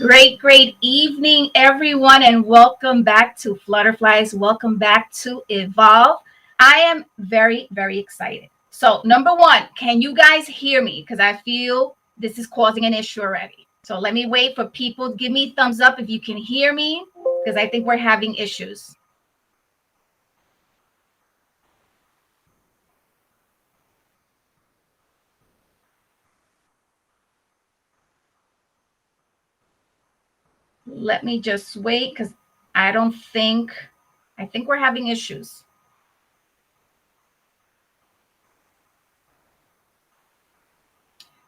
Great evening, everyone, and welcome back to Flutterflies. Welcome back to Evolve. I am very excited. So, number one, can you guys hear me? Because I feel this is causing an issue already. So, let me wait for people. Give me thumbs up if you can hear me, because I think we're having issues. Let me just wait because I think we're having issues.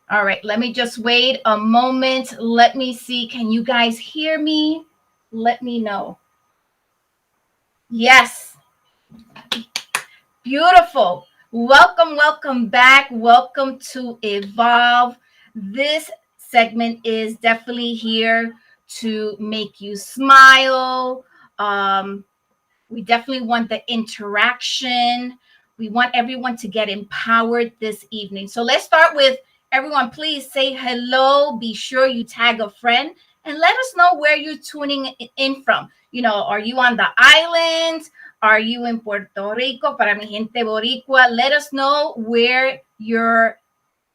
All right, let me just wait a moment. Let me see. Can you guys hear me? Let me know. Yes, beautiful. Welcome back. Welcome to Evolve. This segment is definitely here to make you smile. We definitely want the interaction. We want everyone to get empowered this evening. So let's start with everyone. Please say hello. Be sure you tag a friend and let us know where you're tuning in from. Are you on the island? Are you in Puerto Rico? Para mi gente boricua, let us know where you're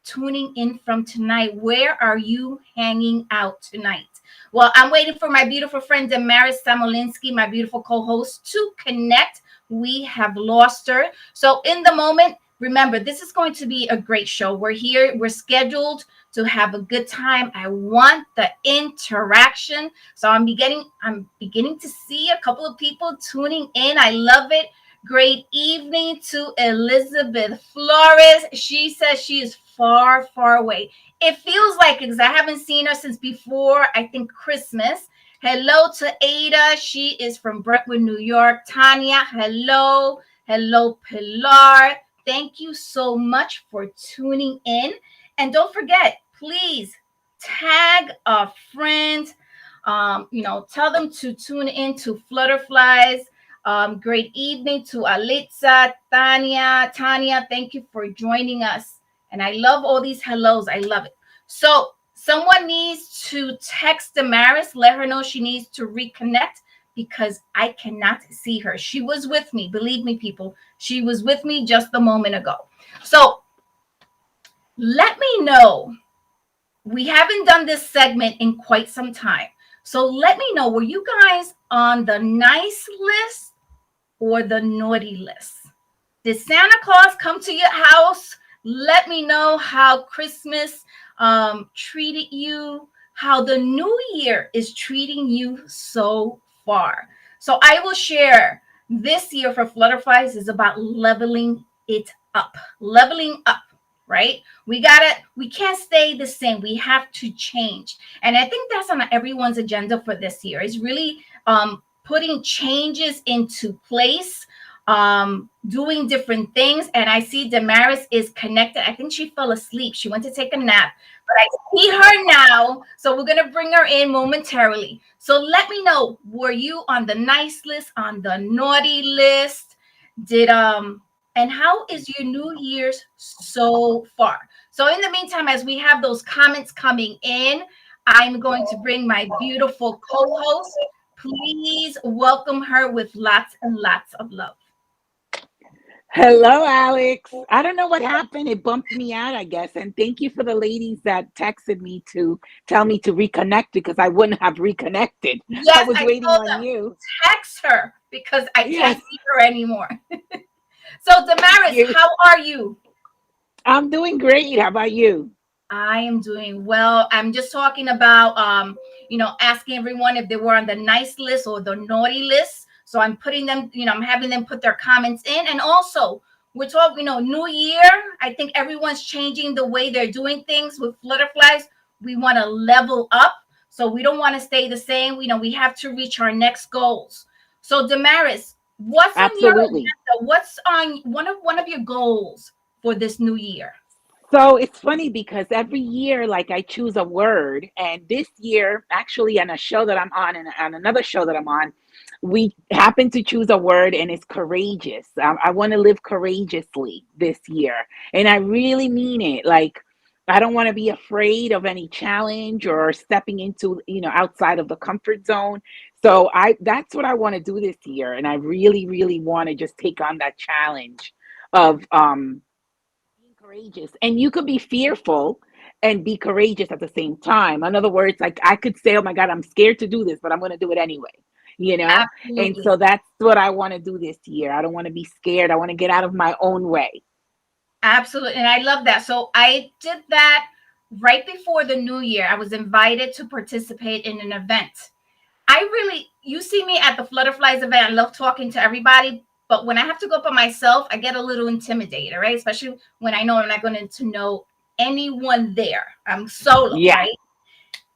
tuning in from tonight. Where are you hanging out tonight? Well, I'm waiting for my beautiful friend Damaris Samolinsky, my beautiful co-host, to connect. We have lost her. So in the moment, remember, this is going to be a great show. We're here. We're scheduled to have a good time. I want the interaction. So I'm beginning to see a couple of people tuning in. I love it. Great evening to Elizabeth Flores. She says she is far away. It feels like it because I haven't seen her since before, I think, Christmas. Hello to Ada. She is from Brentwood, New York. Tanya, hello. Hello, Pilar. Thank you so much for tuning in. And don't forget, please tag a friend. Tell them to tune in to Flutterflies. Great evening to Alitza, Tanya, thank you for joining us. And I love all these hellos. I love it. So someone needs to text Damaris, let her know she needs to reconnect because I cannot see her. She was with me. Believe me, people. She was with me just a moment ago. So let me know. We haven't done this segment in quite some time. So let me know, were you guys on the nice list or the naughty list? Did Santa Claus come to your house? Let me know how Christmas treated you, how the new year is treating you so far. So I will share this year for Flutterflies is about leveling it up, right? We can't stay the same. We have to change. And I think that's on everyone's agenda for this year is really putting changes into place, doing different things. And I see Damaris is connected. I think she fell asleep. She went to take a nap, but I see her now. So we're going to bring her in momentarily. So let me know, were you on the nice list, on the naughty list? And how is your New Year's so far? So in the meantime, as we have those comments coming in, I'm going to bring my beautiful co-host. Please welcome her with lots and lots of love. Hello, Alex. I don't know what happened. It bumped me out, I guess. And thank you for the ladies that texted me to tell me to reconnect because I wouldn't have reconnected. Yes, I was waiting on you. Text her because I Yes. can't see her anymore. So, Damaris, how are you? I'm doing great. How about you? I am doing well. I'm just talking about, asking everyone if they were on the nice list or the naughty list. So I'm putting them, I'm having them put their comments in. And also, we're talking, new year. I think everyone's changing the way they're doing things with Flutterflies. We want to level up. So we don't want to stay the same. We have to reach our next goals. So Damaris, what's on your agenda? What's on one of your goals for this new year? So it's funny because every year, like I choose a word, and this year, actually, on a show that I'm on, and on another show that I'm on, we happen to choose a word, and it's courageous. I want to live courageously this year, and I really mean it. Like I don't want to be afraid of any challenge or stepping into, outside of the comfort zone. So that's what I want to do this year. And I really, really want to just take on that challenge of being courageous. And you could be fearful and be courageous at the same time. In other words, like I could say, oh my God, I'm scared to do this, but I'm going to do it anyway, you know? And Absolutely. so that's what I want to do this year. I don't want to be scared. I want to get out of my own way. Absolutely. And I love that. So I did that right before the new year. I was invited to participate in an event. You see me at the Flutterflies event. I love talking to everybody. But when I have to go by myself, I get a little intimidated, right? Especially when I know I'm not going to know anyone there. I'm solo, Yeah. right?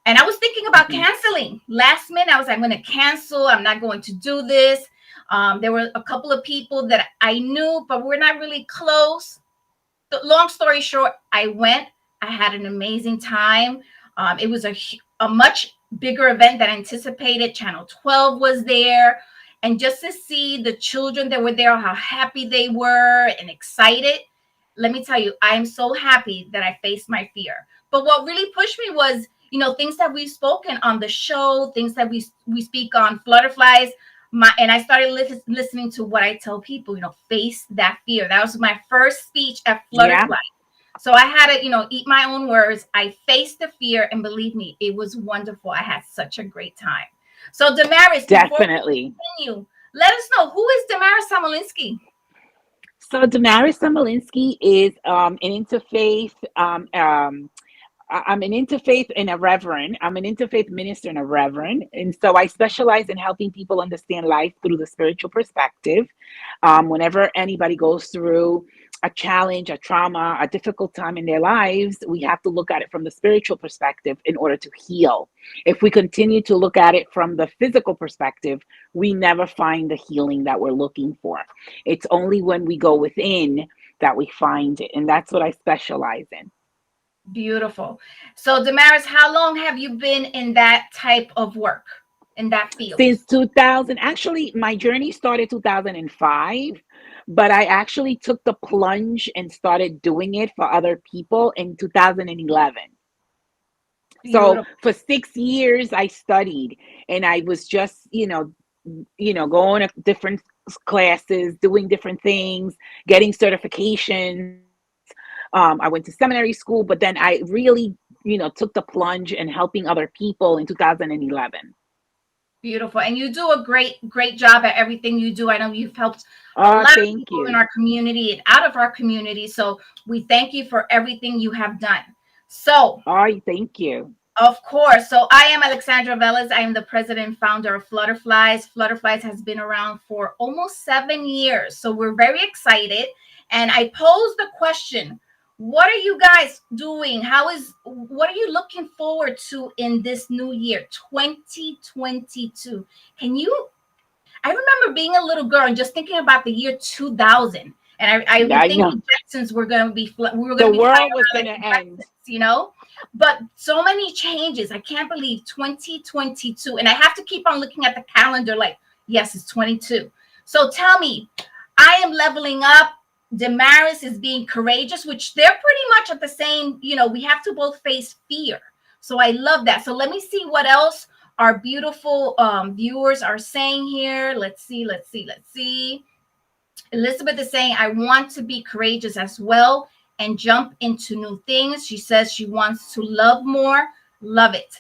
And I was thinking about Mhm. canceling last minute. I was like, I'm going to cancel. I'm not going to do this. There were a couple of people that I knew, but we're not really close. Long story short, I went. I had an amazing time. It was a much bigger event than anticipated. Channel 12 was there. And just to see the children that were there, how happy they were and excited, let me tell you, I'm so happy that I faced my fear. But what really pushed me was, things that we've spoken on the show, things that we speak on Flutterflies. And I started listening to what I tell people, face that fear. That was my first speech at Yeah, Flutterfly. So I had to, eat my own words. I faced the fear, and believe me, it was wonderful. I had such a great time. So Damaris, before definitely. we continue, let us know, who is Damaris Samolinsky? So Damaris Samolinsky is an interfaith I'm an interfaith and a reverend. I'm an interfaith minister and a reverend. And so I specialize in helping people understand life through the spiritual perspective. Whenever anybody goes through a challenge, a trauma, a difficult time in their lives, we have to look at it from the spiritual perspective in order to heal. If we continue to look at it from the physical perspective, we never find the healing that we're looking for. It's only when we go within that we find it. And that's what I specialize in. Beautiful. So Damaris, how long have you been in that type of work, in that field? Since 2000, actually my journey started 2005, but I actually took the plunge and started doing it for other people in 2011. So Beautiful. for 6 years I studied, and I was just, going to different classes, doing different things, getting certifications. I went to seminary school, but then I really, took the plunge in helping other people in 2011. Beautiful. And you do a great job at everything you do. I know you've helped a Oh, lot of thank people in you. our community and out of our community. So we thank you for everything you have done. So, Oh, thank you. of course. So I am Alexandra Velez. I am the president and founder of Flutterflies. Flutterflies has been around for almost 7 years. So we're very excited. And I posed the question, what are you guys doing? What are you looking forward to in this new year, 2022? Can you I remember being a little girl and just thinking about the year 2000, and I Yeah, would I think know. the Jetsons were going to be we were going The to be flying world was around going like to the end. Jetsons. But so many changes. I can't believe 2022, and I have to keep on looking at the calendar. Like, yes, it's 22. So tell me, I am leveling up. Damaris is being courageous, which they're pretty much at the same. We have to both face fear. So I love that. So let me see what else our beautiful viewers are saying here. Let's see. Elizabeth is saying, I want to be courageous as well and jump into new things. She says she wants to love more. Love it.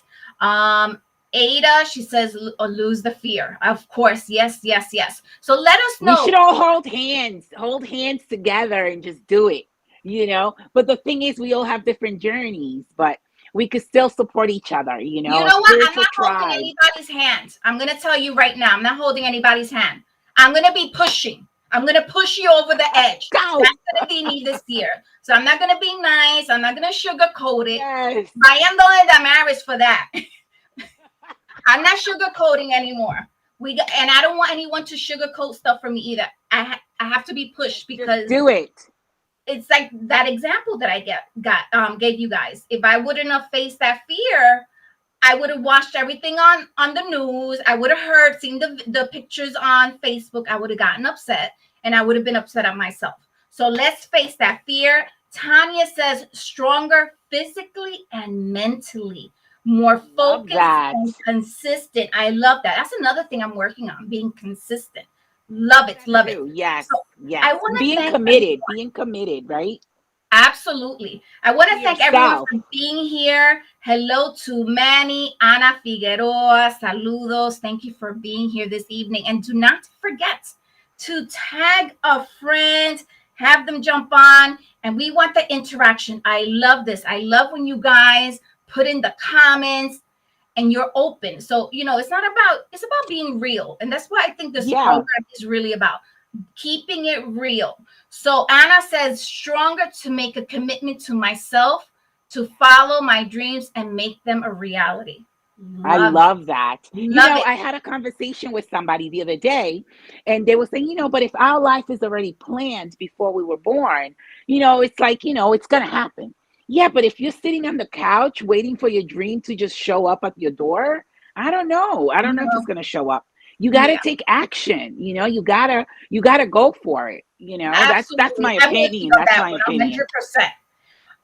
Ada, she says, lose the fear. Of course. Yes, yes, yes. So let us We know. should all hold hands together and just do it. But the thing is, we all have different journeys, but we could still support each other, You a know what? I'm spiritual not holding tribe. anybody's hand. I'm going to tell you right now, I'm not holding anybody's hand. I'm going to be pushing. I'm going to push you over the edge. Go! That's going to be me this year. So I'm not going to be nice. I'm not going to sugarcoat it. Yes. Vayan donde Damaris for that. I'm not sugarcoating anymore. And I don't want anyone to sugarcoat stuff for me either. I have to be pushed Just because do it. it's like that example that I gave you guys. If I wouldn't have faced that fear, I would have watched everything on the news. I would have seen the pictures on Facebook. I would have gotten upset, and I would have been upset at myself. So let's face that fear. Tanya says stronger physically and mentally, more Love focused that. and consistent. I love that. That's another thing I'm working on, being consistent. Love Love it, that love it. too. Yes, So I yes. want to Being thank committed, being committed, right? Absolutely. I want To to thank everyone yourself. for being here. Hello to Manny, Ana Figueroa. Saludos. Thank you for being here this evening. And do not forget to tag a friend, have them jump on. And we want the interaction. I love this. I love when you guys put in the comments and you're open. So, it's about being real. And that's what I think this Yeah, program is really about, keeping it real. So Anna says, stronger to make a commitment to myself, to follow my dreams and make them a reality. I Love it. love that. Love it. I had a conversation with somebody the other day, and they were saying, but if our life is already planned before we were born, it's like, it's going to happen. Yeah, but if you're sitting on the couch waiting for your dream to just show up at your door, I don't know. I don't know if it's No, going to show up. You got to yeah, take action. You got to go for it. That's absolutely. my I'm with you opinion. on That's that my one, opinion.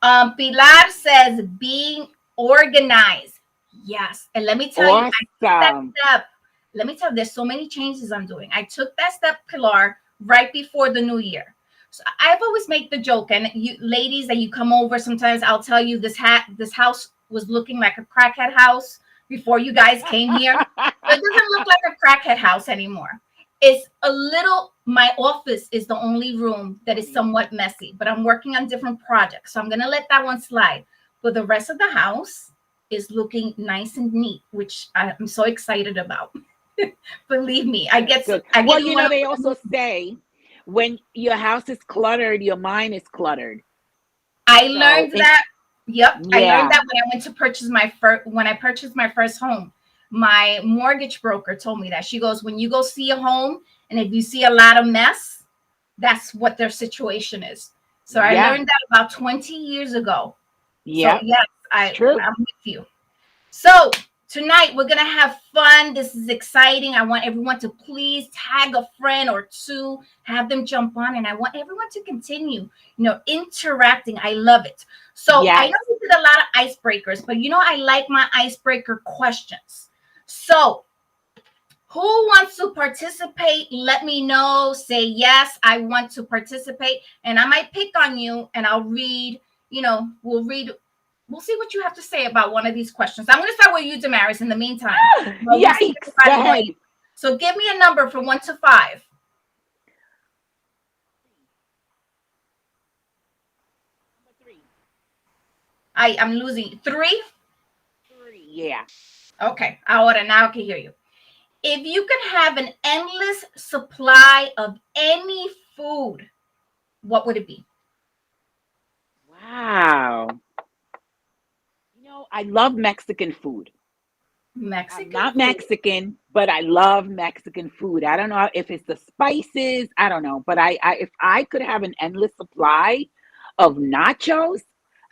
100%. Pilar says being organized. Yes. And let me tell you, I took that Awesome. step. Let me tell you, there's so many changes I'm doing. I took that step, Pilar, right before the new year. So I've always made the joke, and you ladies that you come over, sometimes I'll tell you this house was looking like a crackhead house before you guys came here. But it doesn't look like a crackhead house anymore. It's a little, my office is the only room that is Funny. somewhat messy, but I'm working on different projects. So I'm going to let that one slide. But the rest of the house is looking nice and neat, which I'm so excited about. Believe me, Good, good. I Well, get one they of also say when your house is cluttered, your mind is cluttered. I So, learned that. Yep, I learned yeah. that when I went to purchase when I purchased my first home. My mortgage broker told me that. She goes, when you go see a home and if you see a lot of mess, that's what their situation is. So I Yeah. learned that about 20 years ago. So Yep. yes, It's true. I'm with you. So tonight we're gonna have fun. This is exciting. I want everyone to please tag a friend or two, have them jump on, and I want everyone to continue, interacting. I love it. So I know Yes. we did a lot of icebreakers, but I like my icebreaker questions. So who wants to participate? Let me know. Say yes, I want to participate, and I might pick on you, and I'll read. We'll read. We'll see what you have to say about one of these questions. I'm going to start with you, Damaris. In the meantime, we'll see Yikes. Go everybody ahead. weighs. So give me a number from 1 to 5. Number three. I'm losing 3. Three. Yeah. Okay, ahora now I can hear you. If you can have an endless supply of any food, what would it be? Wow. I love Mexican food. I'm Mexican not food. Mexican, but I love Mexican food. I don't know if it's the spices. I don't know, but if I could have an endless supply of nachos,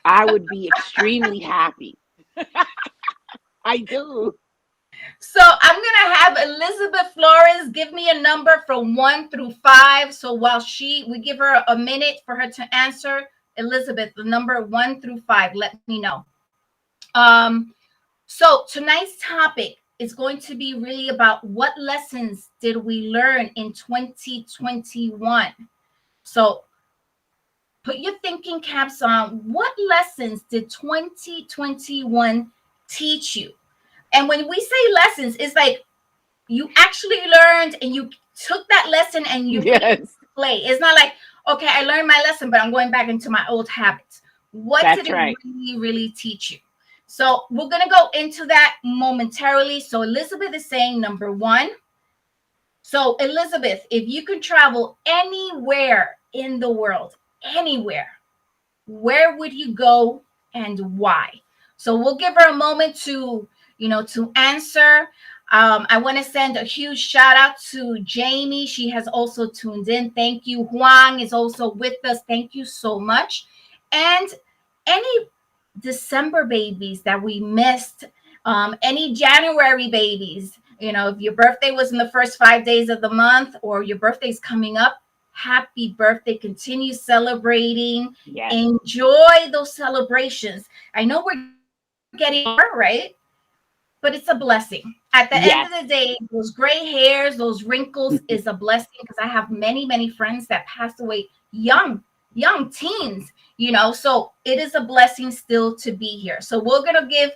I would be extremely happy. I do. So I'm gonna have Elizabeth Flores give me a number from 1 through 5. So while we give her a minute for her to answer, Elizabeth, the number 1 through 5. Let me know. Um, so tonight's topic is going to be really about what lessons did we learn in 2021. So put your thinking caps on. What lessons did 2021 teach you? And when we say lessons, it's like you actually learned and you took that lesson and you put it Yes, into play. It's not like, okay, I learned my lesson, but I'm going back into my old habits. What did that's it right. really, really teach you? So we're going to go into that momentarily. So Elizabeth is saying number 1. So Elizabeth, if you could travel anywhere in the world, anywhere, where would you go and why? So we'll give her a moment to answer. I want to send a huge shout out to Jamie. She has also tuned in. Thank you. Huang is also with us. Thank you so much. And any December babies that we missed, any January babies, if your birthday was in the first 5 days of the month or your birthday's coming up, happy birthday. Continue celebrating. Yes. Enjoy those celebrations. I know we're getting older, right? But it's a blessing. At the end Yes. of the day, those gray hairs, those wrinkles is a blessing because I have many, many friends that passed away young, young teens, so it is a blessing still to be here. So we're going to give,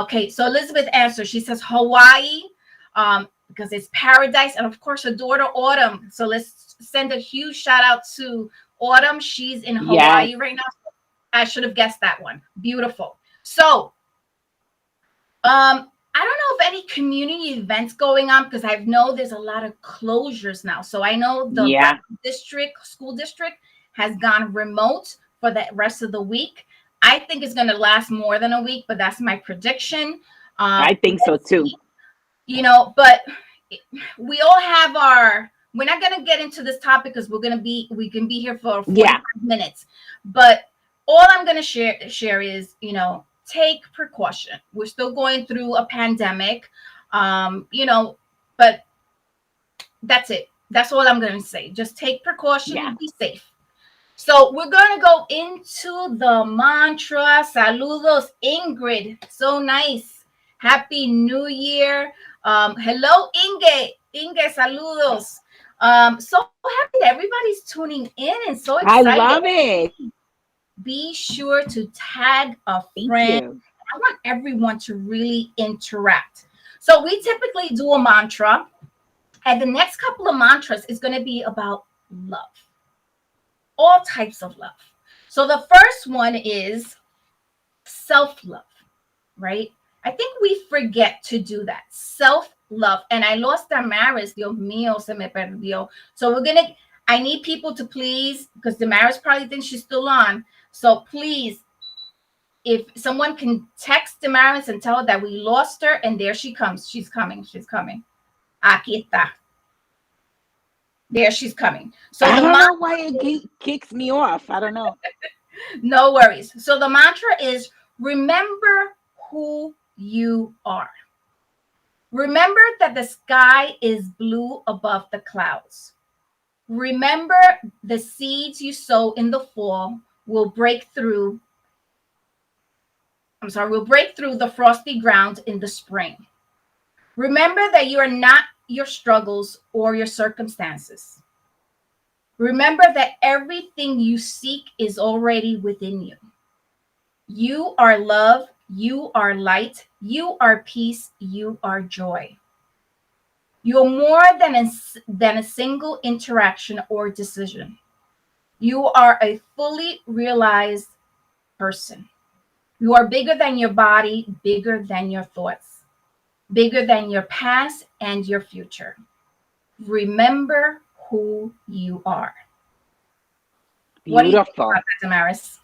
okay, so Elizabeth answers. She says Hawaii, because it's paradise. And of course, her daughter Autumn. So let's send a huge shout out to Autumn. She's in Yes. Hawaii right now. I should have guessed that one. Beautiful. So, I don't know if any community events going on because I know there's a lot of closures now. So I know the Yeah. school district has gone remote for the rest of the week. I think it's going to last more than a week, but that's my prediction. I think so Let's too. see, but we all have we're not going to get into this topic because we can be here for Yeah. 45 minutes, but all I'm going to share is, take precaution. We're still going through a pandemic, but that's it. That's all I'm going to say. Just take Yeah. precaution, be safe. So we're going to go into the mantra. Saludos, Ingrid. So nice. Happy New Year. Hello, Inge. Inge, saludos. So happy that everybody's tuning in and so I excited. love it. Be sure to tag a Thank friend. you. I want everyone to really interact. So we typically do a mantra, and the next couple of mantras is going to be about love, all types of love. So the first one is self-love, right? I think we forget to do that. Self-love. And I lost Damaris. Dios mío, se me perdió. So I need people to please, because Damaris probably thinks she's still on. So please, if someone can text Damaris and tell her that we lost her, and there she comes. She's coming. She's coming. Aquí está. There she's coming. So I the don't know mantra why it is, kicks me off. I don't know. no worries. So the mantra is, remember who you are. Remember that the sky is blue above the clouds. Remember the seeds you sow in the fall will break through. Will break through the frosty ground in the spring. Remember that you are not your struggles or your circumstances. Remember that everything you seek is already within you. You are love. You are light. You are peace. You are joy. You're more than a single interaction or decision. You are a fully realized person. You are bigger than your body, bigger than your thoughts, bigger than your past and your future. Remember who you are. What do you think about Beautiful. that, Damaris?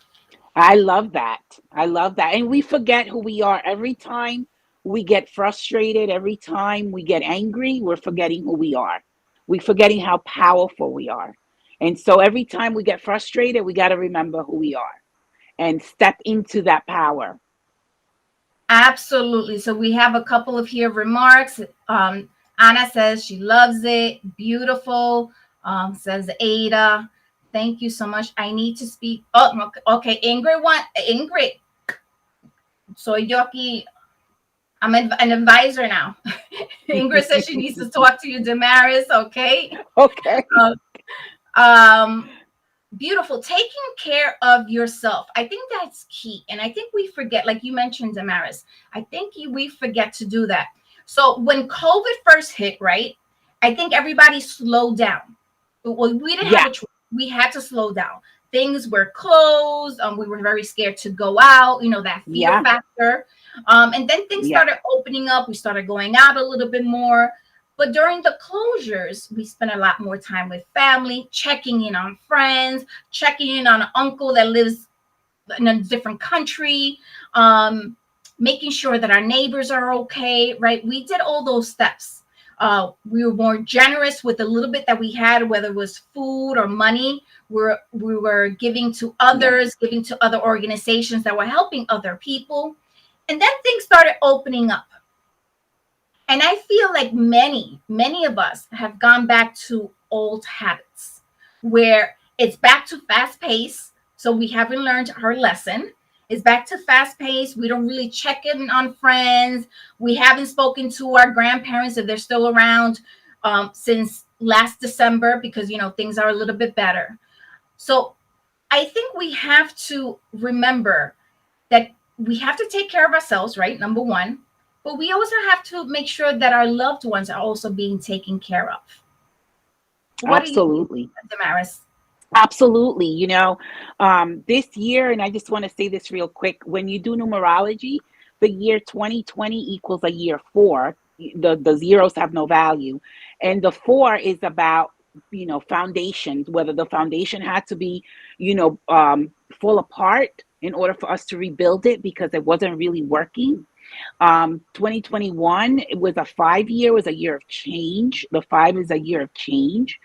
I love that. I love that. And we forget who we are. Every time we get frustrated, every time we get angry, we're forgetting who we are. We're forgetting how powerful we are. And so every time we get frustrated, we got to remember who we are and step into that power. Absolutely. So we have a couple of here remarks. Anna says she loves it. Beautiful. Says Ada. Thank you so much. I need to speak. Oh, okay. Ingrid. Soy yo aquí. I'm an advisor now. Ingrid says she needs to talk to you, Damaris. Okay. Okay. Um, um, Beautiful. Taking care of yourself. I think that's key. And I think we forget, like you mentioned, Damaris, I think we forget to do that. So when COVID first hit, right, I think everybody slowed down. Well, we didn't have Yeah. a choice. We had to slow down. Things were closed. We were very scared to go out, that fear Yeah. factor. And then things Yeah. started opening up. We started going out a little bit more. But during the closures, we spent a lot more time with family, checking in on friends, checking in on an uncle that lives in a different country, um, making sure that our neighbors are okay, right? We did all those steps. We were more generous with the little bit that we had, whether it was food or money. We were giving to Yeah. others, giving to other organizations that were helping other people. And then things started opening up. And I feel like many of us have gone back to old habits. where it's back to fast pace. So we haven't learned our lesson. It's back to fast pace. We don't really check in on friends. We haven't spoken to our grandparents if they're still around since last December because, things are a little bit better. So I think we have to remember that we have to take care of ourselves, right? Number one. But we also have to make sure that our loved ones are also being taken care of. What do you think, Absolutely. Damaris? Absolutely. This year, and I just want to say this real quick, when you do numerology, the year 2020 equals a year four. The zeros have no value. And the four is about, foundations, whether the foundation had to be, fall apart in order for us to rebuild it because it wasn't really working. 2021, it was a 5 year, was a year of change. The five is a year of change.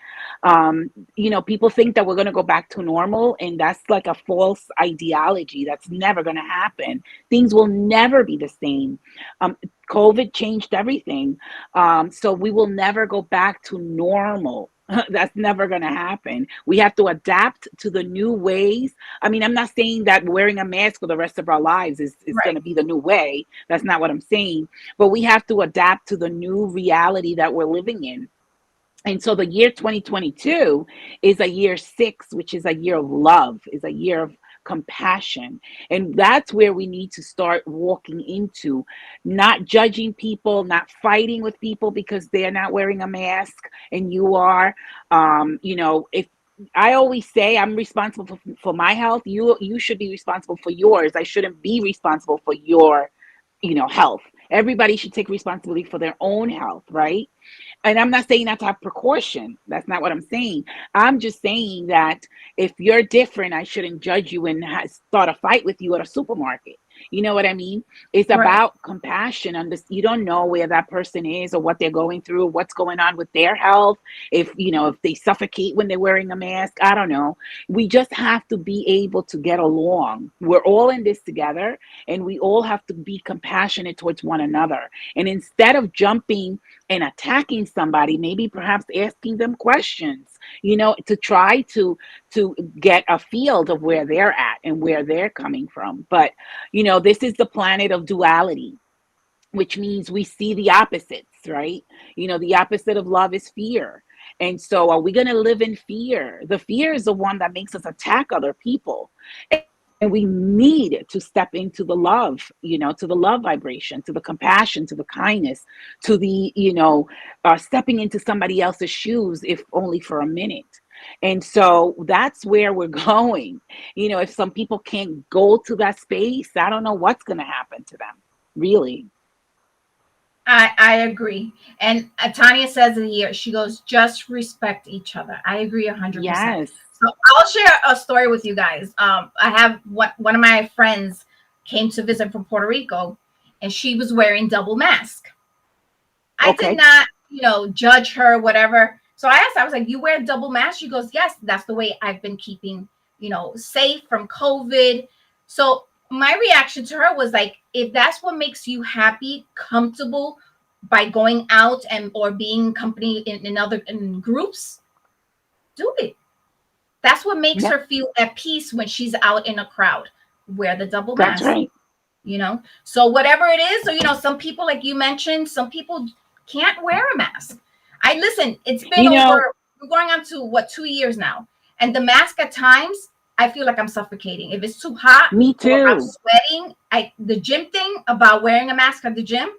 People think that we're going to go back to normal, and that's like a false ideology. That's never going to happen. Things will never be the same. um, COVID changed everything. So we will never go back to normal. That's never going to happen. We have to adapt to the new ways. I mean, I'm not saying that wearing a mask for the rest of our lives is going Right. to be the new way. That's not what I'm saying. But we have to adapt to the new reality that we're living in. And so the year 2022 is a year six, which is a year of love, is a year of compassion. And that's where we need to start walking into, not judging people, not fighting with people because they're not wearing a mask and you are. If I always say I'm responsible for my health, you should be responsible for yours. I shouldn't be responsible for your, health. Everybody should take responsibility for their own health, right? And I'm not saying not to have precaution. That's not what I'm saying. I'm just saying that if you're different, I shouldn't judge you and start a fight with you at a supermarket. You know what I mean? It's Right. about compassion. You don't know where that person is or what they're going through, what's going on with their health. If they suffocate when they're wearing a mask, I don't know. We just have to be able to get along. We're all in this together, and we all have to be compassionate towards one another. And instead of jumping and attacking somebody, maybe perhaps asking them questions, to try to get a field of where they're at and where they're coming from. But this is the planet of duality, which means we see the opposites, right? The opposite of love is fear. And so, are we going to live in fear? The fear is the one that makes us attack other people. And we need to step into the love, to the love vibration, to the compassion, to the kindness, to the, stepping into somebody else's shoes, if only for a minute. And so that's where we're going. If some people can't go to that space, I don't know what's going to happen to them, really. I agree. And Tanya says it here. She goes, just respect each other. I agree 100%. Yes. So I'll share a story with you guys. I have one of my friends came to visit from Puerto Rico, and she was wearing double mask. I did Okay. not, judge her, whatever. So I asked, I was like, you wear double mask? She goes, yes, that's the way I've been keeping, safe from COVID. So my reaction to her was like, if that's what makes you happy, comfortable by going out and or being company in other in groups, do it. That's what makes Yeah, her feel at peace when she's out in a crowd. Wear the double that's mask. right. So whatever it is, so some people, like you mentioned, some people can't wear a mask. I listen, it's been You know, over, we're going on to what, 2 years now, and the mask at times I feel like I'm suffocating if it's too hot me or I'm too. sweating. The gym thing about wearing a mask at the gym,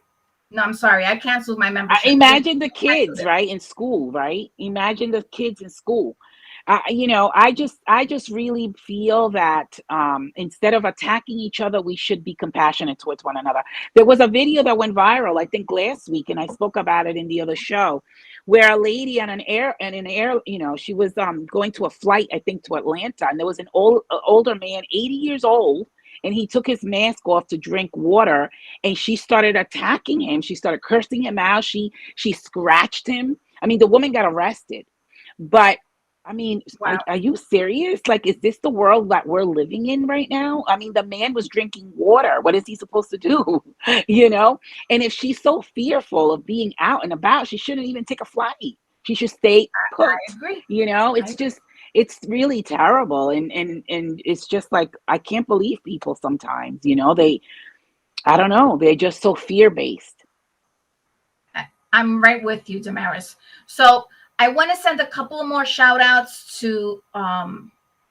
no, I'm sorry, I canceled my membership. Just Imagine the canceled kids, it. right, in school, right? Imagine the kids in school. I just really feel that instead of attacking each other, we should be compassionate towards one another. There was a video that went viral, I think, last week, and I spoke about it in the other show, where a lady on an air, she was going to a flight, I think, to Atlanta, and there was an older man, 80 years old, and he took his mask off to drink water, and she started attacking him. She started cursing him out. She scratched him. I mean, the woman got arrested. But I mean, Wow. are you serious? Like, is this the world that we're living in right now? I mean, the man was drinking water. What is he supposed to do? you know? And if she's so fearful of being out and about, she shouldn't even take a flight. She should stay put. I agree. You know, I it's agree. just it's really terrible. And it's just like, I can't believe people sometimes, I don't know, they're just so fear-based. I'm right with you, Damaris. So I want to send a couple of more shout outs to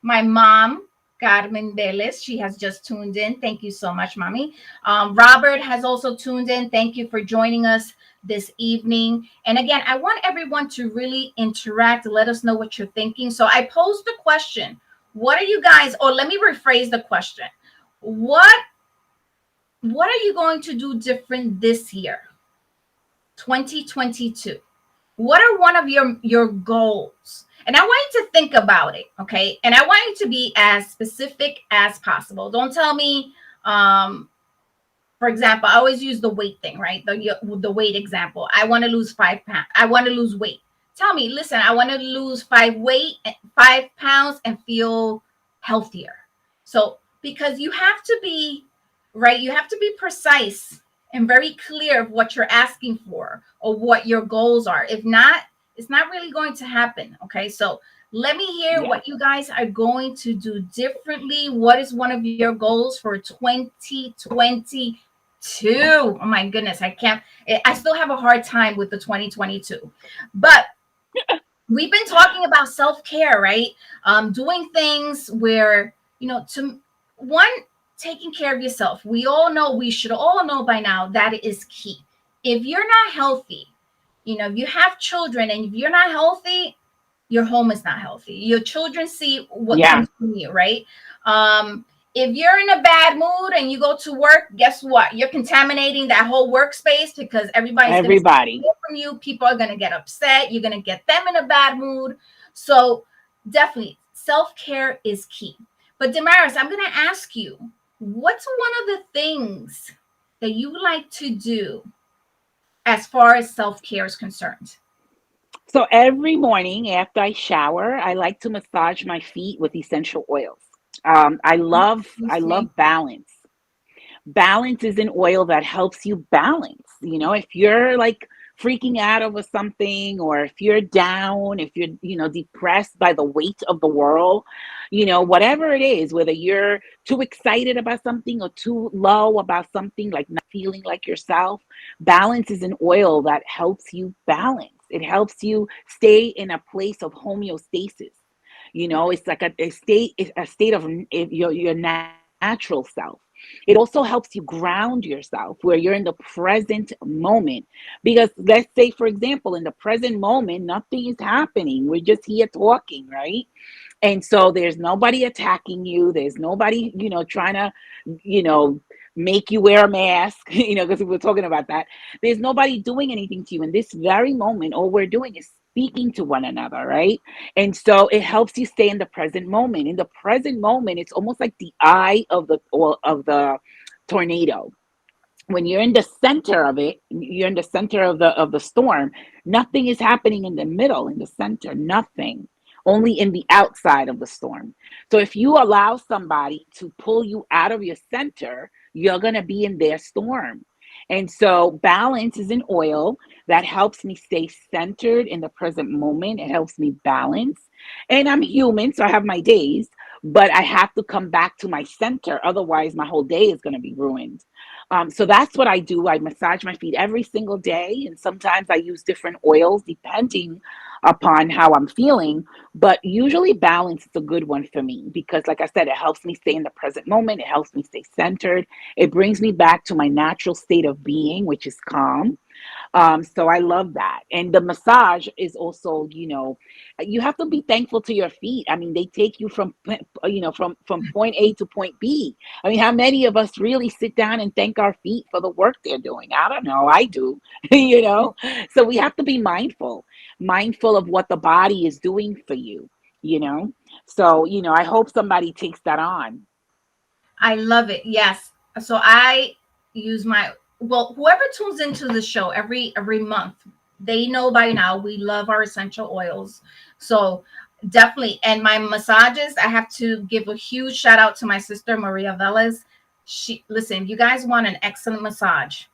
my mom, Carmen Velez. She has just tuned in. Thank you so much, mommy. Robert has also tuned in. Thank you for joining us this evening. And again, I want everyone to really interact. Let us know what you're thinking. So I posed the question. What are you guys, or let me rephrase the question. What what are you going to do different this year, 2022? What are one of your goals? And I want you to think about it, okay? And I want you to be as specific as possible. Don't tell me, for example, I always use the weight thing, right? The weight example. I want to lose 5 pounds. I want to lose weight. Tell me, listen, I want to lose 5 pounds and feel healthier. So because you have to be right, you have to be precise and very clear of what you're asking for or what your goals are. If not, it's not really going to happen. Okay. So let me hear Yes. what you guys are going to do differently. What is one of your goals for 2022? Oh my goodness, I can't. I still have a hard time with the 2022, but we've been talking about self-care, right? Doing things where, to one, taking care of yourself. We should all know by now that it is key. If you're not healthy, you have children, and if you're not healthy, your home is not healthy. Your children see what Yeah. comes from you, right? Um, if you're in a bad mood and you go to work, guess what? You're contaminating that whole workspace because everybody's going to Everybody. hear from you. People are going to get upset. You're going to get them in a bad mood. So definitely, self-care is key. But Damaris, I'm going to ask you, what's one of the things that you like to do as far as self-care is concerned? So every morning after I shower, I like to massage my feet with essential oils. I Interesting. love balance. Balance is an oil that helps you balance. If you're like freaking out over something, or if you're down, if you're, depressed by the weight of the world, whatever it is, whether you're too excited about something or too low about something, like not feeling like yourself, balance is an oil that helps you balance. It helps you stay in a place of homeostasis. It's like a state of your natural self. It also helps you ground yourself where you're in the present moment. Because let's say, for example, in the present moment, nothing is happening. We're just here talking, right? And so there's nobody attacking you. There's nobody, trying to, you know, make you wear a mask, because we were talking about that. There's nobody doing anything to you in this very moment. All we're doing is speaking to one another, right? And so it helps you stay in the present moment. In the present moment, it's almost like the eye of the tornado. When you're in the center of it, you're in the center of the storm. Nothing is happening in the middle, in the center, nothing. Only in the outside of the storm. So if you allow somebody to pull you out of your center, you're going to be in their storm. And so balance is an oil that helps me stay centered in the present moment. It helps me balance. And I'm human, so I have my days, but I have to come back to my center. Otherwise, my whole day is going to be ruined. So that's what I do. I massage my feet every single day, and sometimes I use different oils depending upon how I'm feeling. But usually, balance is a good one for me because, like I said, it helps me stay in the present moment. It helps me stay centered. It brings me back to my natural state of being, which is calm. So I love that. And the massage is also, you have to be thankful to your feet. I mean, they take you from point A to point B. I mean, how many of us really sit down and thank our feet for the work they're doing? I don't know. I do, you know. So we have to be mindful of what the body is doing for you, you know. So, I hope somebody takes that on. I love it. Yes. So I use my well, whoever tunes into the show every month, they know by now we love our essential oils. So definitely. And my massages, I have to give a huge shout out to my sister Maria Velez. She listen, if you guys want an excellent massage,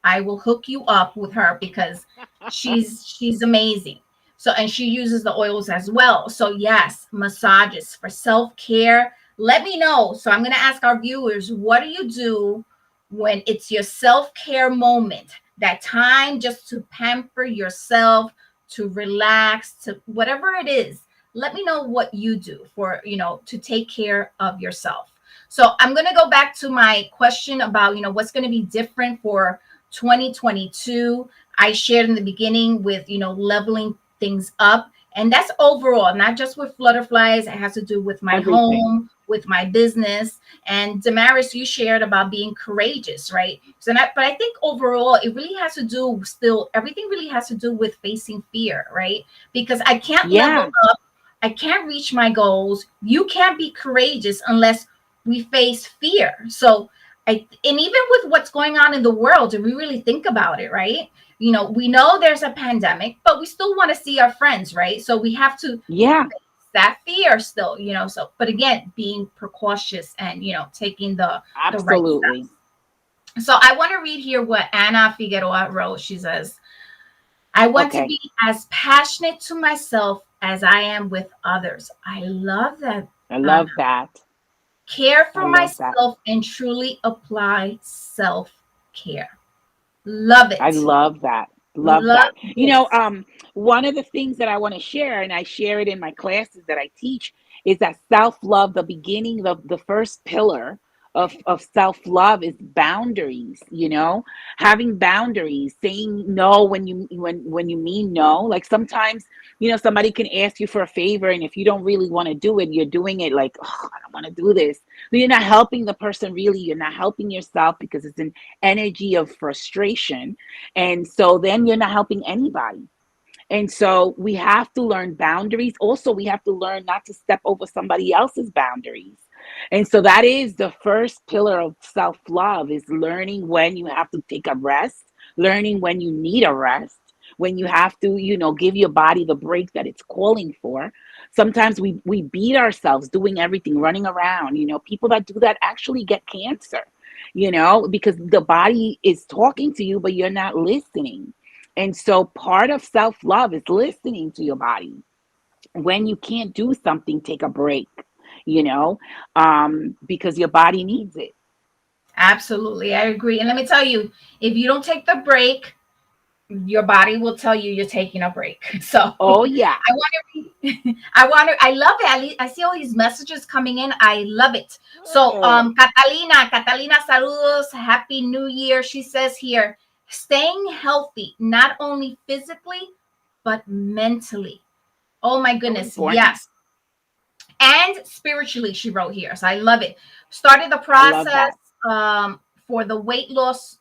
I will hook you up with her because she's amazing. So, and she uses the oils as well. So, yes, massages for self care. Let me know. So, I'm going to ask our viewers, what do you do when it's your self care moment? That time just to pamper yourself, to relax, to whatever it is. Let me know what you do for, to take care of yourself. So, I'm going to go back to my question about, what's going to be different for 2022. I shared in the beginning with, leveling things up. And that's overall, not just with Flutterflies. It has to do with my Everything. home, with my business. And Damaris, you shared about being courageous, right? So, but I think overall, it really has to do still, everything really has to do with facing fear, right? Because I can't level Yeah. up, I can't reach my goals. You can't be courageous unless we face fear. So, and even with what's going on in the world, if we really think about it, right? We know there's a pandemic, but we still want to see our friends, right? So we have to Yeah. face that fear still, so, but again, being precautious and, taking the right Absolutely. steps. So I want to read here what Anna Figueroa wrote. She says, I want to Okay. be as passionate to myself as I am with others. I love that, I Anna. love that. Care I for love that. myself and truly apply self care. Love I it. love that. Love Love that. this. One of the things that I want to share, and I share it in my classes that I teach, is that self-love, the beginning, the first pillar of self-love is boundaries, having boundaries, saying no when you mean no. Like sometimes, somebody can ask you for a favor, and if you don't really want to do it, you're doing it like, oh, I don't want to do this. But you're not helping the person really, you're not helping yourself because it's an energy of frustration. And so then you're not helping anybody. And so we have to learn boundaries. Also, we have to learn not to step over somebody else's boundaries. And so that is the first pillar of self love, is learning when you have to take a rest, learning when you need a rest, when you have to, give your body the break that it's calling for. Sometimes we beat ourselves doing everything, running around. People that do that actually get cancer, because the body is talking to you, but you're not listening. And so part of self love is listening to your body. When you can't do something, take a break, because your body needs it. Absolutely. I agree. And let me tell you, if you don't take the break, your body will tell you you're taking a break. So Oh, yeah. I love it. I see all these messages coming in. I love it. So Good. Catalina saludos, happy new year. She says here, staying healthy, not only physically, but mentally. Oh my So goodness. important. Yes. And spiritually, she wrote here. So I love it. Started the I love process that. for the weight loss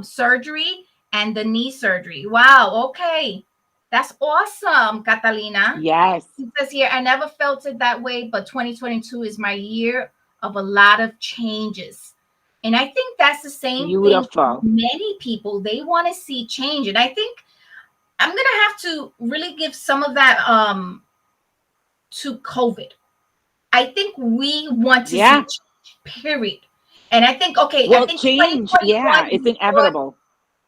surgery and the knee surgery. Wow. Okay. That's awesome, Catalina. Yes. It says here, I never felt it that way, but 2022 is my year of a lot of changes. And I think that's the same thing for Beautiful. many people. They want to see change. And I think I'm going to have to really give some of that to COVID. I think we want to see Yeah. change, period. And I think, okay, I Well, think change. Yeah. 2021, It's inevitable.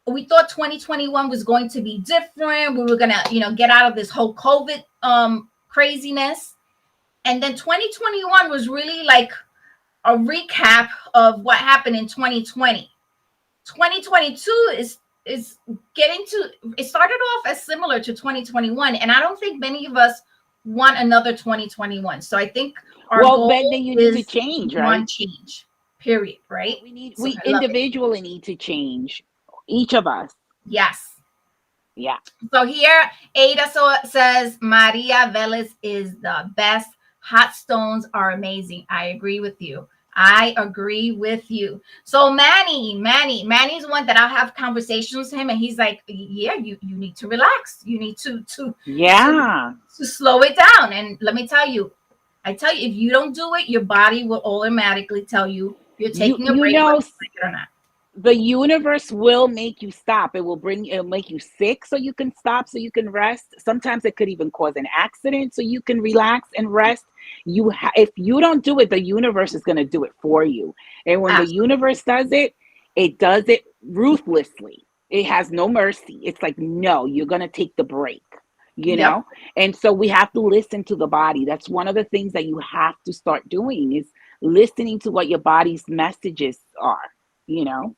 we thought 2021 was going to be different. We were gonna, get out of this whole COVID craziness. And then 2021 was really like a recap of what happened in 2020. 2022 is getting to, it started off as similar to 2021, and I don't think many of us want another 2021. So I think our Well, goal then you need to is change, one right? change, period, Yeah, right? So we I love it. individually need to change. Each of us. Yes. Yeah. So here, Ada says Maria Velez is the best. Hot stones are amazing. I agree with you. I agree with you. So Manny's one that I'll have conversations with him, and he's like, "Yeah, you need to relax. You need to Yeah. to slow it down." And let me tell you, if you don't do it, your body will automatically tell you you're You taking a you break, know whether you like it or not. the universe will make you stop. It'll make you sick so you can stop, so you can rest. Sometimes it could even cause an accident so you can relax and rest. If you don't do it, the universe is going to do it for you. And when the Absolutely. universe does it, it does it ruthlessly. It has no mercy. It's like, no, you're going to take the break. you Yep. know? And so we have to listen to the body. That's one of the things that you have to start doing is listening to what your body's messages are, you know?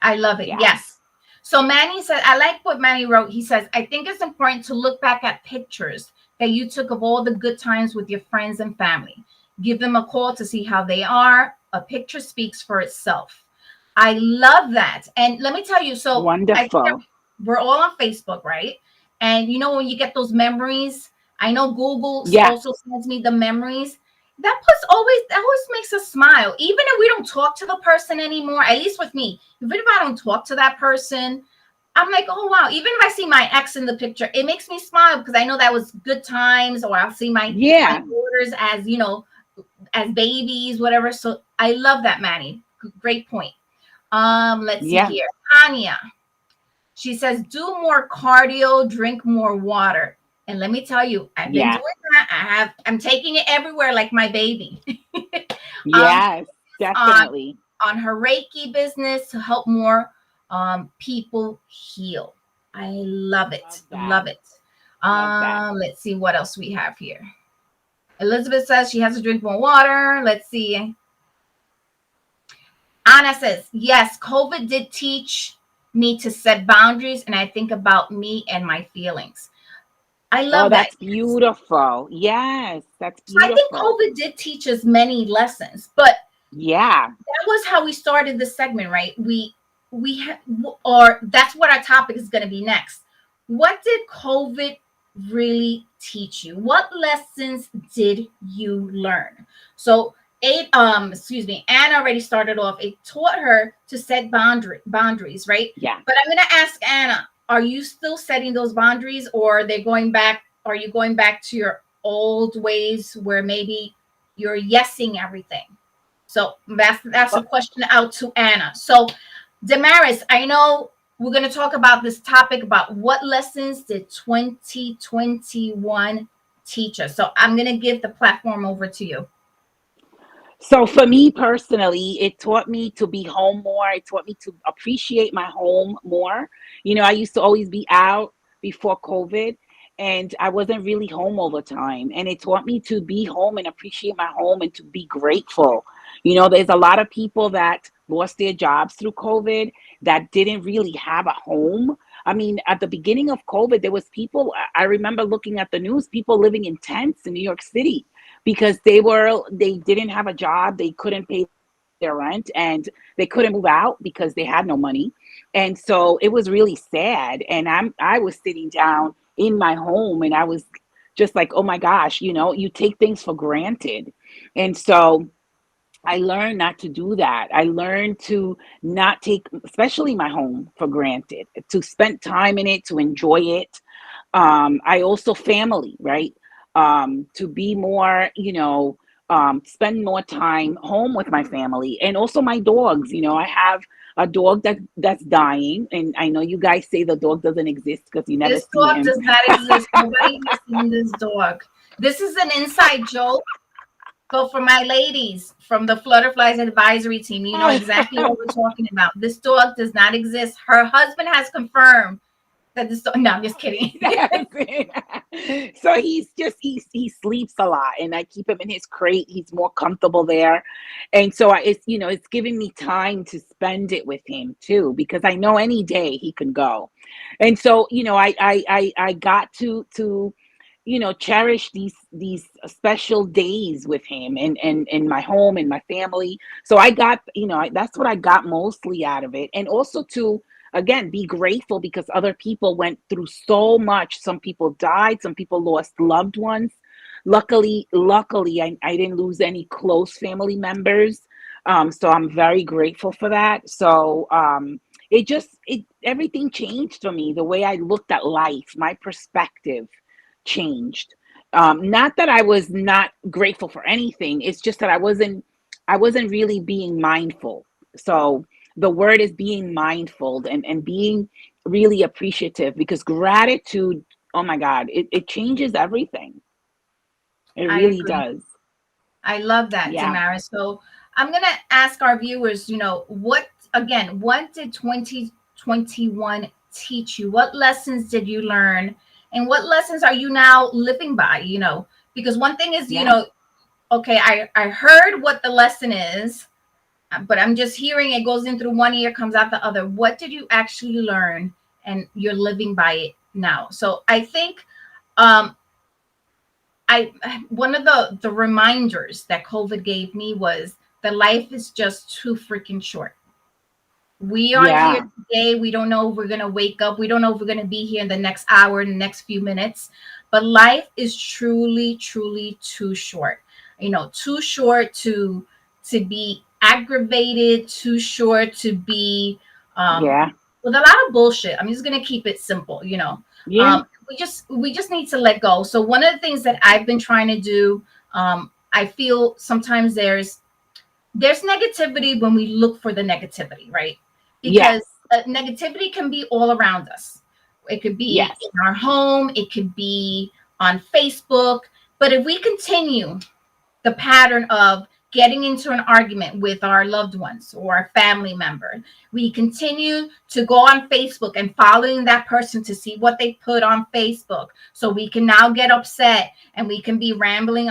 I love it. Yeah. Yes. So Manny said, I like what Manny wrote. He says, I think it's important to look back at pictures that you took of all the good times with your friends and family. Give them a call to see how they are. A picture speaks for itself. I love that. And let me tell you, so I think that Wonderful. we're all on Facebook, right? And you know, when you get those memories, I know Google Yeah. also sends me the memories. That always makes us smile. Even if we don't talk to the person anymore, at least with me, even if I don't talk to that person, I'm like, oh wow. Even if I see my ex in the picture, it makes me smile because I know that was good times, or I'll see my Yeah. daughters as, as babies, whatever. So I love that, Manny. Great point. Let's see Yeah. here. Anya. She says, do more cardio, drink more water. And let me tell you, I've been Yeah. doing that. I'm taking it everywhere like my baby. Yes, on definitely. on her Reiki business to help more people heal. I love Love it. that. Love it. Love that. Let's see what else we have here. Elizabeth says she has to drink more water. Let's see. Anna says, yes, COVID did teach me to set boundaries, and I think about me and my feelings. I Oh, love that. that's beautiful. Yes, that's So I think beautiful. COVID did teach us many lessons, but Yeah. that was how we started this segment, right? Or that's what our topic is going to be next. What did COVID really teach you? What lessons did you learn? So, excuse me, Anna already started off. It taught her to set boundaries, right? Yeah. But I'm going to ask Anna, are you still setting those boundaries, or are they going back? Are you going back to your old ways where maybe you're yesing everything? So that's a Well, question out to Anna. So Damaris, I know we're going to talk about this topic about what lessons did 2021 teach us. So I'm going to give the platform over to you. so for me personally, it taught me to be home more. It taught me to appreciate my home more. You know, I used to always be out before COVID and I wasn't really home all the time. And it taught me to be home and appreciate my home and to be grateful. You know, there's a lot of people that lost their jobs through COVID that didn't really have a home. I mean, at the beginning of COVID, there was people, I remember looking at the news, people living in tents in New York City because they didn't have a job, they couldn't pay their rent, and they couldn't move out because they had no money. And so it was really sad, and I was sitting down in my home and I was just like, oh my gosh, you know, you take things for granted. And so I learned not to do that. I learned to not take, especially my home, for granted, to spend time in it, to enjoy it. I also family, right? To be more, spend more time home with my family and also my dogs. You know, I have a dog that's dying, and I know you guys say the dog doesn't exist because you never This see dog him. does not exist. Nobody has seen this dog. This is an inside joke. So for my ladies from the Flutterflies advisory team, you know exactly what we're talking about. This dog does not exist. Her husband has confirmed that this dog. No, I'm just kidding. So he's just he sleeps a lot, and I keep him in his crate. He's more comfortable there, and so it's it's giving me time to spend it with him too, because I know any day he can go, and so I got to cherish these special days with him and my home and my family. So I got, that's what I got mostly out of it. And also to, again, be grateful because other people went through so much. Some people died, some people lost loved ones. Luckily, I didn't lose any close family members. So I'm very grateful for that. So it everything changed for me. The way I looked at life, my perspective changed. Not that I was not grateful for anything. It's just that I wasn't really being mindful. So the word is being mindful and being really appreciative, because gratitude, oh my God, it changes everything. It I really agree. does. I love that, Yeah. Tamara. So I'm gonna ask our viewers, what did 2021 teach you? What lessons did you learn? And what lessons are you now living by? Because one thing is, Yeah. okay, I heard what the lesson is, but I'm just hearing it goes in through one ear, comes out the other. What did you actually learn? And you're living by it now. So I think um, I one of the reminders that COVID gave me was that life is just too freaking short. We are here Yeah. today. We don't know if we're going to wake up. We don't know if we're going to be here in the next hour, in the next few minutes. But life is truly, truly too short. Too short to be aggravated, too short to be Yeah. with a lot of bullshit. I'm just going to keep it simple. Yeah. We just need to let go. So one of the things that I've been trying to do, I feel sometimes there's negativity when we look for the negativity, right? Because Yes. negativity can be all around us. It could be Yes. in our home, it could be on Facebook. But if we continue the pattern of getting into an argument with our loved ones or our family member, we continue to go on Facebook and following that person to see what they put on Facebook. So we can now get upset and we can be rambling.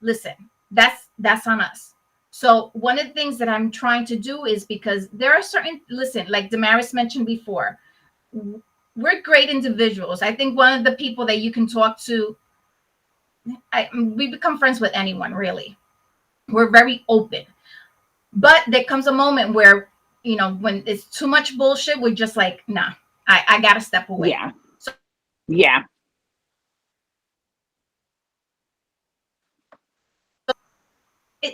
Listen, that's on us. So one of the things that I'm trying to do is, because there are certain, listen, like Damaris mentioned before, we're great individuals. I think one of the people that you can talk to, we become friends with anyone, really. We're very open. But there comes a moment where, when it's too much bullshit, we're just like, nah, I gotta step away. Yeah. So Yeah.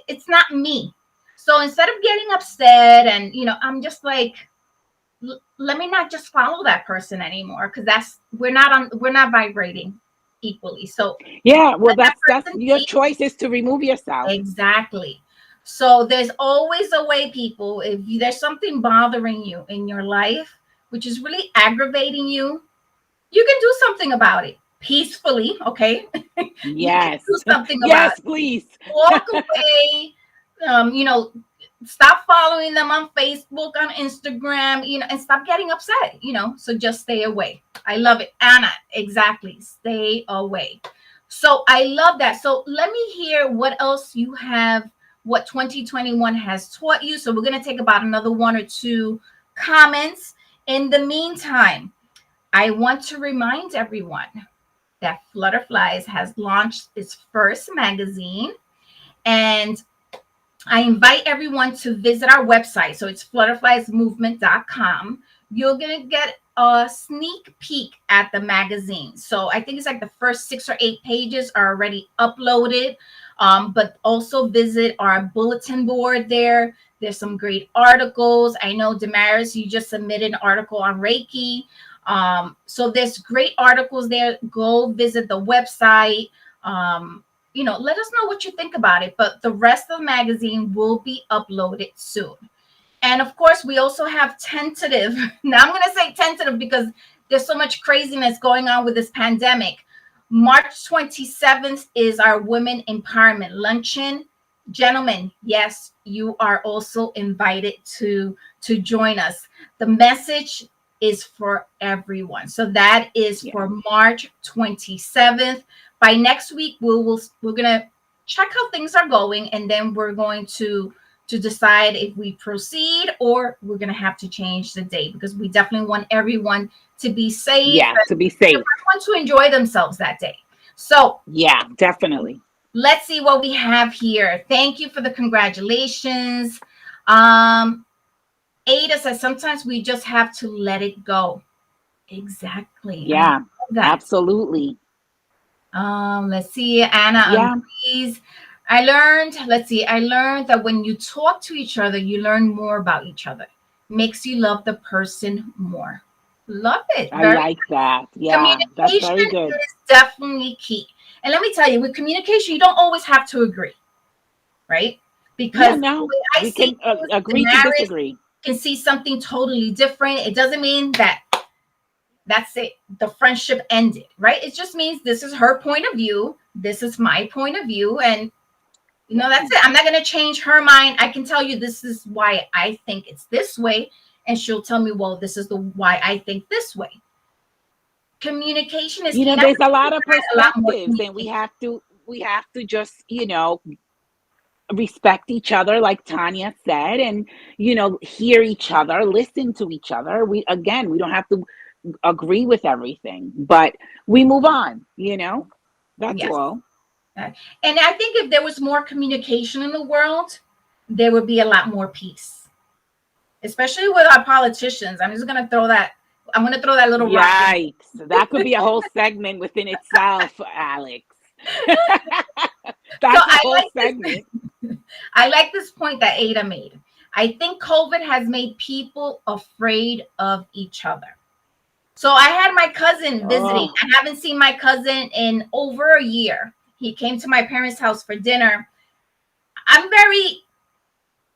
it's not me. So instead of getting upset and, I'm just like, let me not just follow that person anymore, because we're not vibrating equally. So Yeah. Well, let that that's person your be. choice is to remove yourself. Exactly. So there's always a way, people. If there's something bothering you in your life, which is really aggravating you, you can do something about it peacefully. Okay. You can Yes. do something about Yes, it. please. Walk away. um you know Stop following them on Facebook, on Instagram, and stop getting upset. So just stay away. I love it, Anna. Exactly, stay away. So I love that. So let me hear what else you have, what 2021 has taught you. So we're going to take about another one or two comments. In the meantime, I want to remind everyone that Flutterflies has launched its first magazine, and I invite everyone to visit our website. So it's flutterfliesmovement.com. You're going to get a sneak peek at the magazine. So I think it's like the first 6 or 8 pages are already uploaded. But also visit our bulletin board there. There's some great articles. I know, Damaris, you just submitted an article on Reiki. So there's great articles there. Go visit the website. Let us know what you think about it. But the rest of the magazine will be uploaded soon. And of course, we also have tentative. Now, I'm going to say tentative because there's so much craziness going on with this pandemic. March 27th is our Women Empowerment Luncheon. Gentlemen, yes, you are also invited to join us. The message is for everyone. So that is Yeah. for March 27th. By next week, we're going to check how things are going, and then we're going to decide if we proceed or we're going to have to change the date, because we definitely want everyone to be safe Yeah. To and be safe. everyone to enjoy themselves that day. So Yeah, definitely. let's see what we have here. Thank you for the congratulations. Um, Ada says sometimes we just have to let it go. Exactly. I Yeah, love that. absolutely. Let's see. Anna Yeah. agrees. I learned that when you talk to each other, you learn more about each other. Makes you love the person more. Love it. I Very like that. Yeah, that's Communication very good. is definitely key. And let me tell you, with communication, you don't always have to agree, right? Yeah, Because the no, way I we see can things, the agree to marriage disagree. can see something totally different. It doesn't mean that that's it, the friendship ended, right? It just means this is her point of view, this is my point of view, and that's Yeah. it. I'm not going to change her mind. I can tell you this is why I think it's this way, and she'll tell me, well, this is the why I think this way. Communication is You key. know, And I there's wish a we lot of had a lot more perspectives, and communication. we have to just, respect each other, like Tanya said, and hear each other, listen to each other. We don't have to agree with everything, but we move on. That's Yes. all. And I think if there was more communication in the world, there would be a lot more peace, especially with our politicians. I'm going to throw that little rock in. Yikes. That could be a whole segment within itself, Alex. So That's a whole segment. I like this point that Ada made. I think COVID has made people afraid of each other. So I had my cousin visiting. Oh, I haven't seen my cousin in over a year. He came to my parents' house for dinner. I'm very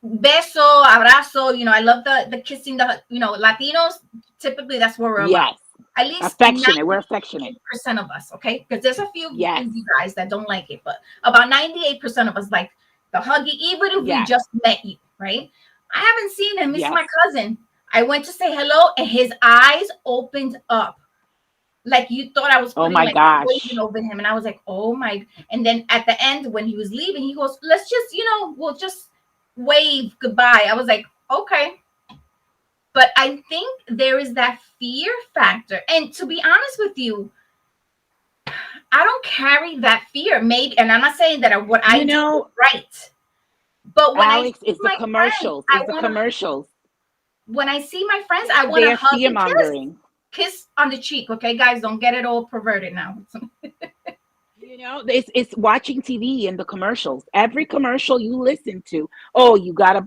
beso, abrazo. I love the kissing. Latinos typically that's what we're about. yes. At least Affectionate. We're affectionate. 98% of us, okay? Because there's a few Yes. you guys that don't like it, but about 98% of us like the huggy, even if we Yes. just met you, right? I haven't seen him. This is Yes. my cousin. I went to say hello, and his eyes opened up like you thought I was Oh putting my like poison gosh. over him. And I was like, oh my. And then at the end, when he was leaving, he goes, let's just, we'll just wave goodbye. I was like, okay. But I think there is that fear factor. And to be honest with you, I don't carry that fear. Maybe, and I'm not saying that what I You do is know, right. But when I see Alex, is the my friends, commercials. Is the commercials. I want to They're hug fear and kiss. mongering. Kiss on the cheek, okay, guys? Don't get it all perverted now. It's watching TV and the commercials. Every commercial you listen to, oh, you gotta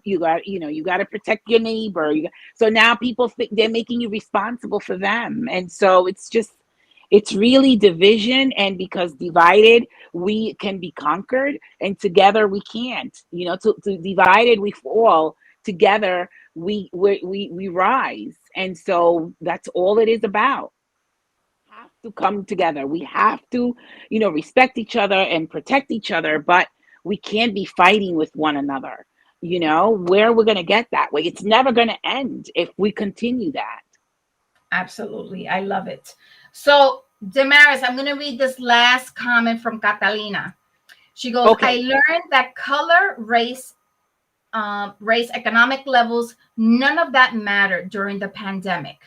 protect your neighbor. So now people think they're making you responsible for them, and so it's really division. And because divided we can be conquered, and together we can't. To divided we fall. Together we rise, and so that's all it is about. Have to come together. We have to, respect each other and protect each other, but we can't be fighting with one another. Where we're going to get that way? It's never going to end if we continue that. Absolutely. I love it. So, Damaris, I'm going to read this last comment from Catalina. She goes, I Okay. learned that color, race, economic levels, none of that mattered during the pandemic.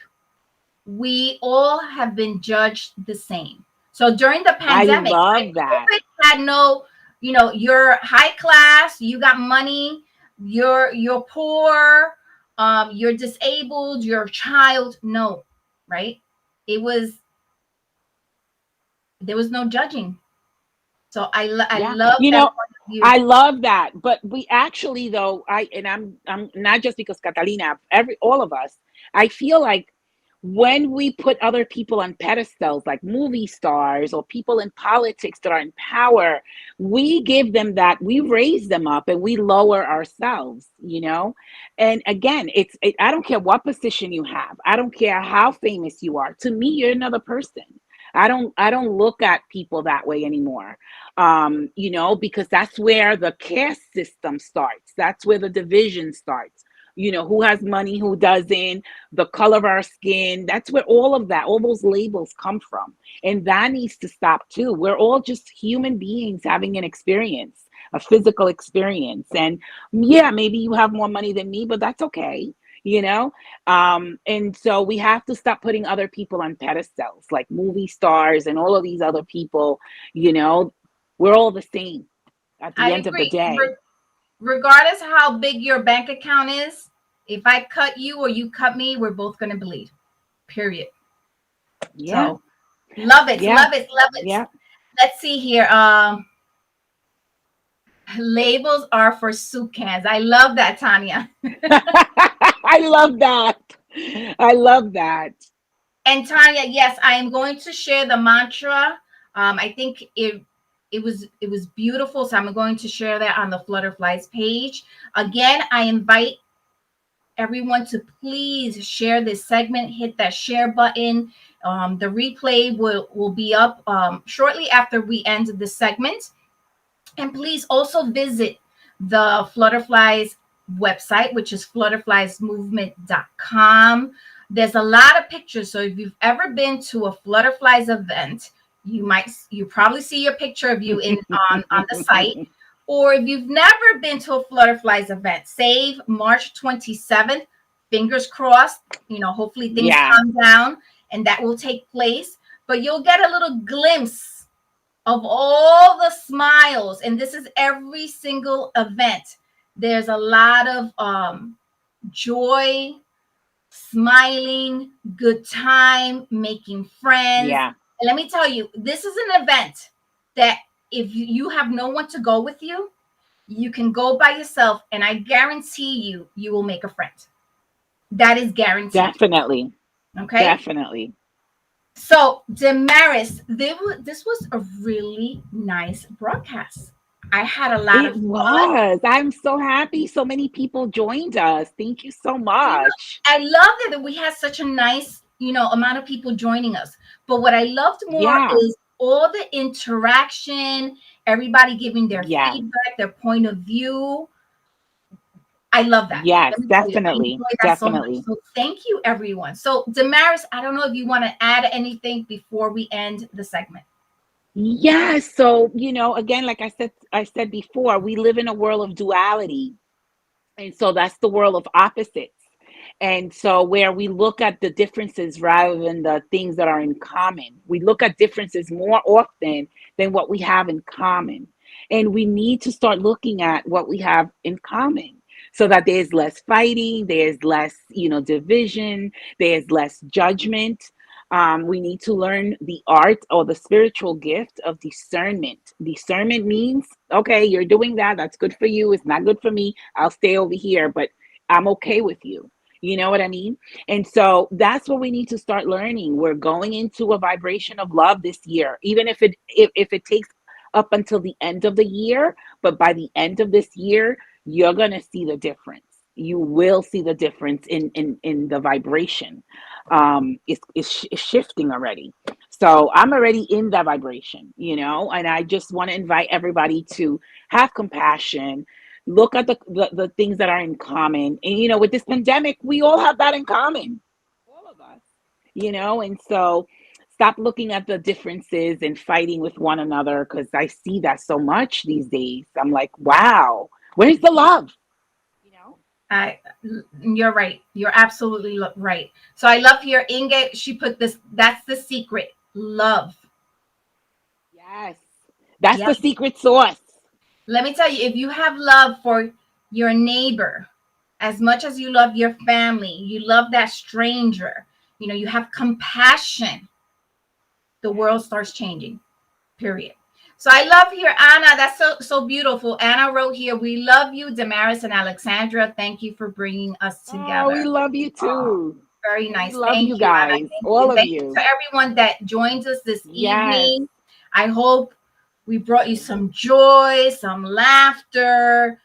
We all have been judged the same. So during the I pandemic, right, love that. COVID had no, you're high class, you got money, you're poor, you're disabled, you're a child. No, right? It was There was no judging. So I Yeah. love that point of view. I love that. But we actually, though, I'm not just because Catalina, all of us, I feel like when we put other people on pedestals like movie stars or people in politics that are in power, we give them that, we raise them up and we lower ourselves. And again, I don't care what position you have. I don't care how famous you are. To me, you're another person. I don't look at people that way anymore. Because that's where the caste system starts. That's where the division starts. Who has money, who doesn't, the color of our skin. That's where all those labels come from. And that needs to stop too. We're all just human beings having an experience, a physical experience. And yeah, maybe you have more money than me, but that's okay. You know, and so we have to stop putting other people on pedestals like movie stars and all of these other people. You know, we're all the same at the I end of the agree. day. Regardless how big your bank account is, if I cut you or you cut me, we're both going to bleed. Period. Yeah, So love it, yeah, love it, love it. yeah. Let's see here. Labels are for soup cans. I love that, Tanya. I love that. I love that. And Tanya, yes, I am going to share the mantra. I think it was beautiful. So I'm going to share that on the Flutterflies page. Again, I invite everyone to please share this segment. Hit that share button. The replay will be up shortly after we end this segment. And please also visit the Flutterflies website, which is flutterfliesmovement.com. There's a lot of pictures. So if you've ever been to a Flutterflies event, you probably see your picture of you in on the site. Or if you've never been to a Flutterflies event, save March 27th. Fingers crossed, hopefully things Yeah, calm down and that will take place. But you'll get a little glimpse of all the smiles. And this is every single event. There's a lot of joy, smiling, good time, making friends. yeah, And let me tell you, this is an event that if you have no one to go with you, you can go by yourself, and I guarantee you will make a friend. That is guaranteed. definitely, Okay. definitely. So, Damaris, this was a really nice broadcast. I had a lot It of fun. was. I'm so happy so many people joined us. Thank you so much. I love that we had such a nice, amount of people joining us. But what I loved more Yeah. is all the interaction, everybody giving their Yeah. feedback, their point of view. I love that. Yes, Let me tell you, I definitely. enjoy that so much. Definitely. So thank you, everyone. So Damaris, I don't know if you want to add anything before we end the segment. Yes. So, again, like I said before, we live in a world of duality. And so that's the world of opposites. And so, where we look at the differences rather than the things that are in common, we look at differences more often than what we have in common. And we need to start looking at what we have in common so that there's less fighting, there's less, division, there's less judgment. We need to learn the art or the spiritual gift of discernment. Discernment means, okay, you're doing that. That's good for you. It's not good for me. I'll stay over here, but I'm okay with you. You know what I mean? And so that's what we need to start learning. We're going into a vibration of love this year, even if it takes up until the end of the year, but by the end of this year, you're gonna see the difference. You will see the difference in the vibration. It's shifting already. So I'm already in that vibration, and I just want to invite everybody to have compassion, look at the things that are in common. And with this pandemic, we all have that in common, all of us, and so stop looking at the differences and fighting with one another, because I see that so much these days. I'm like, wow, where's the love, you know I, you're right. You're absolutely right. So I love here, Inge. She put this. That's the secret. Love. yes, that's Yep. the secret sauce. Let me tell you, if you have love for your neighbor as much as you love your family, you love that stranger. You have compassion. The world Yes. starts changing. Period. So I love here, Anna. That's so beautiful. Anna wrote here, "We love you, Damaris and Alexandra. Thank you for bringing us Oh, we together." love you Oh, too. very We nice. love Thank you you, Anna. guys, Thank you. all of Thank you you. to everyone that joins us this Yes. evening. I hope we brought you some joy, some laughter,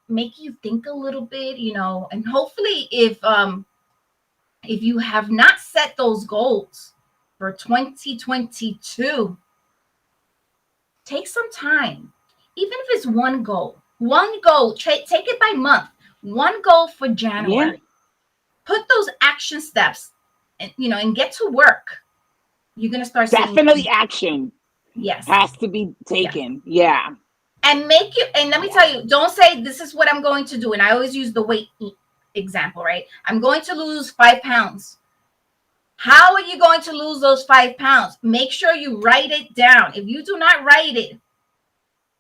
make you think a little bit, and hopefully if you have not set those goals for 2022, take some time. Even if it's one goal, take it by month. One goal for Yeah. January. Put those action steps and get to work. You're going to start seeing Definitely change. action Yes. has to be Yes. taken. Yeah. And let me Yeah. tell you, don't say this is what I'm going to do. And I always use the weight example, right? I'm going to lose 5 pounds. How are you going to lose those 5 pounds? Make sure you write it down. If you do not write it,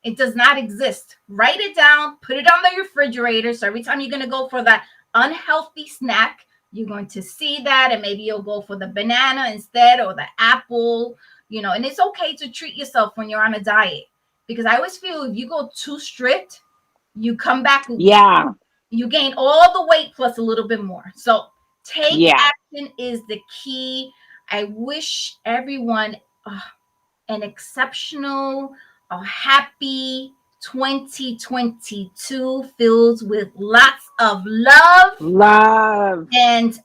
it does not exist. Write it down, put it on the refrigerator. So every time you're going to go for that unhealthy snack, you're going to see that. And maybe you'll go for the banana instead or the apple, and it's okay to treat yourself when you're on a diet. Because I always feel if you go too strict, you come back, Yeah. you gain all the weight plus a little bit more. So take Yeah. action is the key. I wish everyone an exceptional, a happy 2022 filled with lots of love Love. and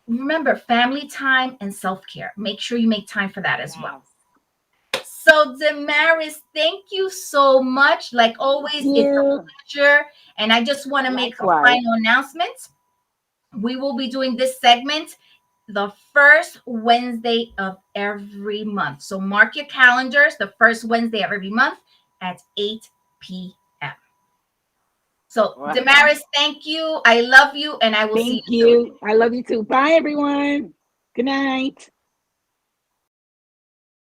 remember family time and self-care. Make sure you make time for that as well. Yes. So Damaris, thank you so much. Like Thank always, it's a you. pleasure. And I just want to make a Likewise. final announcement. We will be doing this segment the first Wednesday of every month. So mark your calendars, the first Wednesday of every month at 8 p.m. So, Awesome. Damaris, thank you. I love you, and I will see Thank you soon. you. I love you too. Bye, everyone. Good night.